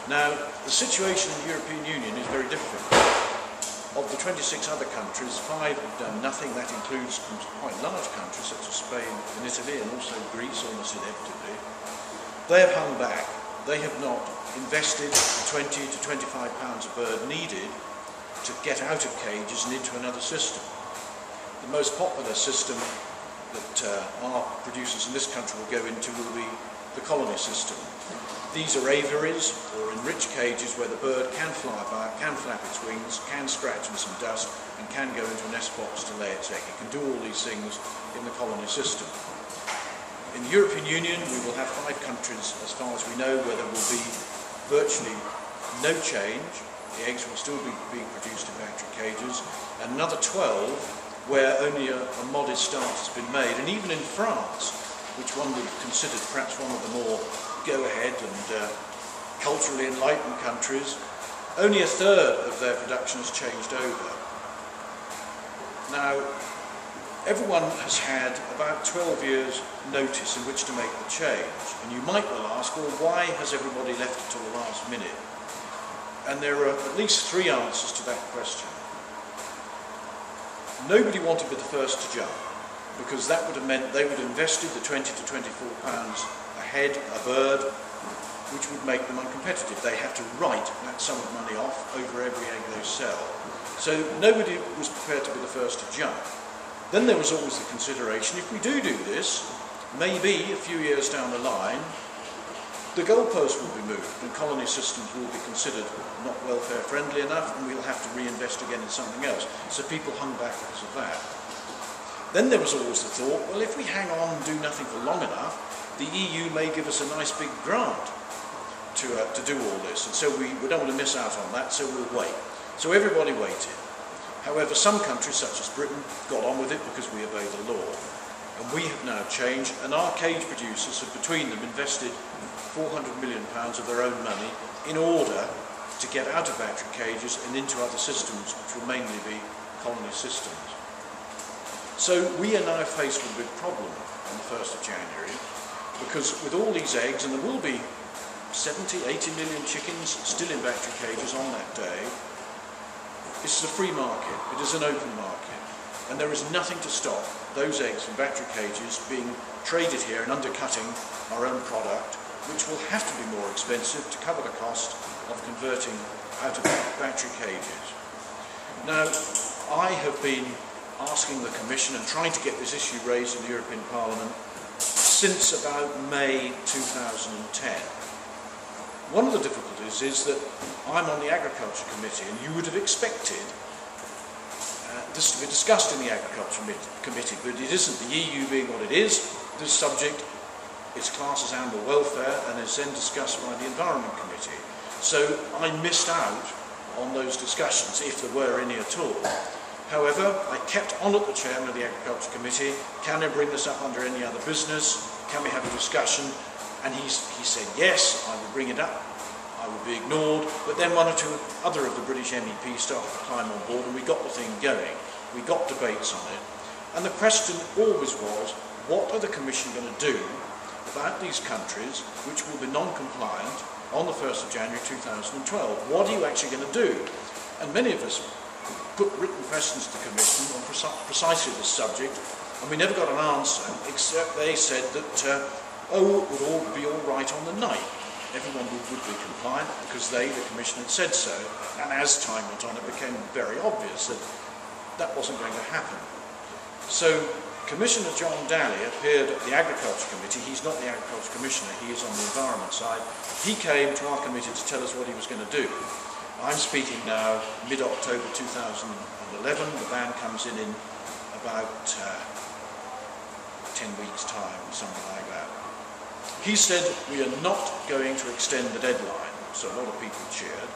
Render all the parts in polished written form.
Now, the situation in the European Union is very different. Of the 26 other countries, 5 have done nothing. That includes quite large countries such as Spain and Italy, and also Greece, almost inevitably. They have hung back. They have not invested the 20 to 25 pounds a bird needed to get out of cages and into another system. The most popular system that our producers in this country will go into will be the colony system. These are aviaries, or enriched cages, where the bird can fly about, can flap its wings, can scratch in some dust, and can go into a nest box to lay its egg. It can do all these things in the colony system. In the European Union, we will have 5 countries, as far as we know, where there will be virtually no change. The eggs will still be being produced in factory cages, and another 12 where only a modest start has been made. And even in France, which one would have considered perhaps one of the more go-ahead and culturally enlightened countries, only a third of their production has changed over. Now, everyone has had about 12 years' notice in which to make the change. And you might well ask, well, why has everybody left it till the last minute? And there are at least 3 answers to that question. Nobody wanted to be the first to jump, because that would have meant they would have invested the 20 to 24 pounds a head, a bird, which would make them uncompetitive. They have to write that sum of money off over every egg they sell. So nobody was prepared to be the first to jump. Then there was always the consideration, if we do this, maybe a few years down the line, the goalposts will be moved and colony systems will be considered not welfare friendly enough, and we'll have to reinvest again in something else. So people hung back because of that. Then there was always the thought, well, if we hang on and do nothing for long enough, the EU may give us a nice big grant to do all this, and so we don't want to miss out on that, so we'll wait. So everybody waited. However, some countries, such as Britain, got on with it because we obey the law. And we have now changed, and our cage producers have between them invested £400 million of their own money in order to get out of factory cages and into other systems, which will mainly be colony systems. So we are now faced with a big problem on the 1st of January, because with all these eggs, and there will be 70, 80 million chickens still in factory cages on that day, this is a free market, it is an open market, and there is nothing to stop those eggs from factory cages being traded here and undercutting our own product, which will have to be more expensive to cover the cost of converting out of factory cages. Now, I have been asking the Commission and trying to get this issue raised in the European Parliament since about May 2010. One of the difficulties is that I'm on the Agriculture Committee, and you would have expected this to be discussed in the Agriculture Committee, but it isn't. The EU being what it is, this subject is classed as animal welfare and is then discussed by the Environment Committee. So I missed out on those discussions, if there were any at all. However, I kept on at the chairman of the Agriculture Committee. Can I bring this up under any other business? Can we have a discussion? And he said yes, I would bring it up. I would be ignored. But then 1 or 2 other of the British MEPs started to climb on board, and we got the thing going. We got debates on it. And the question always was, what are the Commission going to do about these countries which will be non-compliant on the 1st of January 2012? What are you actually going to do? And many of us put written questions to the Commission on precisely this subject, and we never got an answer, except they said that it would all be all right on the night. Everyone would be compliant because the Commission had said so. And as time went on, it became very obvious that that wasn't going to happen. So Commissioner John Daly appeared at the Agriculture Committee. He's not the Agriculture Commissioner, he is on the Environment side. He came to our committee to tell us what he was going to do. I'm speaking now mid-October 2011. The ban comes in about 10 weeks' time, something like that. He said, we are not going to extend the deadline, so a lot of people cheered.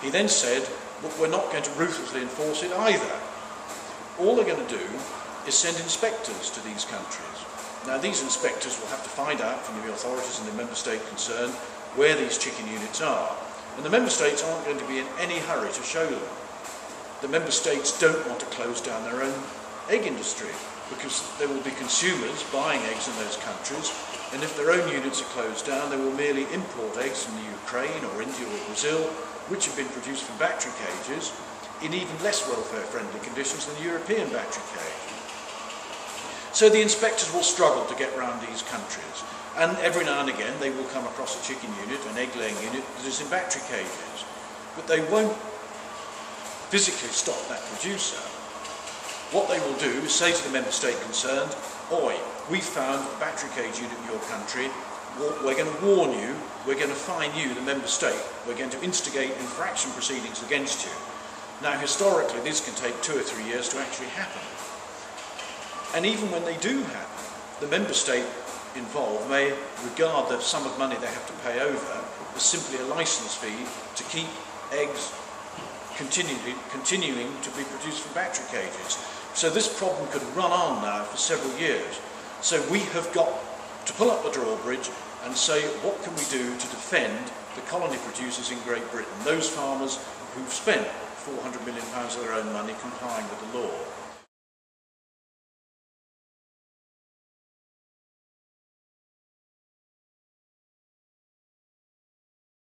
He then said, but we're not going to ruthlessly enforce it either. All they're going to do is send inspectors to these countries. Now, these inspectors will have to find out from the authorities in the member state concerned where these chicken units are. And the member states aren't going to be in any hurry to show them. The member states don't want to close down their own egg industry, because there will be consumers buying eggs in those countries And if their own units are closed down, they will merely import eggs from the Ukraine or India or Brazil, which have been produced from battery cages, in even less welfare-friendly conditions than the European battery cage. So the inspectors will struggle to get around these countries, and every now and again they will come across a chicken unit, an egg-laying unit that is in battery cages. But they won't physically stop that producer. What they will do is say to the member state concerned, "Oi, we found a battery cage unit in your country, we're going to warn you, we're going to fine you, the member state, we're going to instigate infraction proceedings against you." Now historically this can take 2 or 3 years to actually happen. And even when they do happen, the member state involved may regard the sum of money they have to pay over as simply a licence fee to keep eggs continuing to be produced from battery cages. So this problem could run on now for several years. So we have got to pull up the drawbridge and say, what can we do to defend the colony producers in Great Britain, those farmers who've spent £400 million of their own money complying with the law?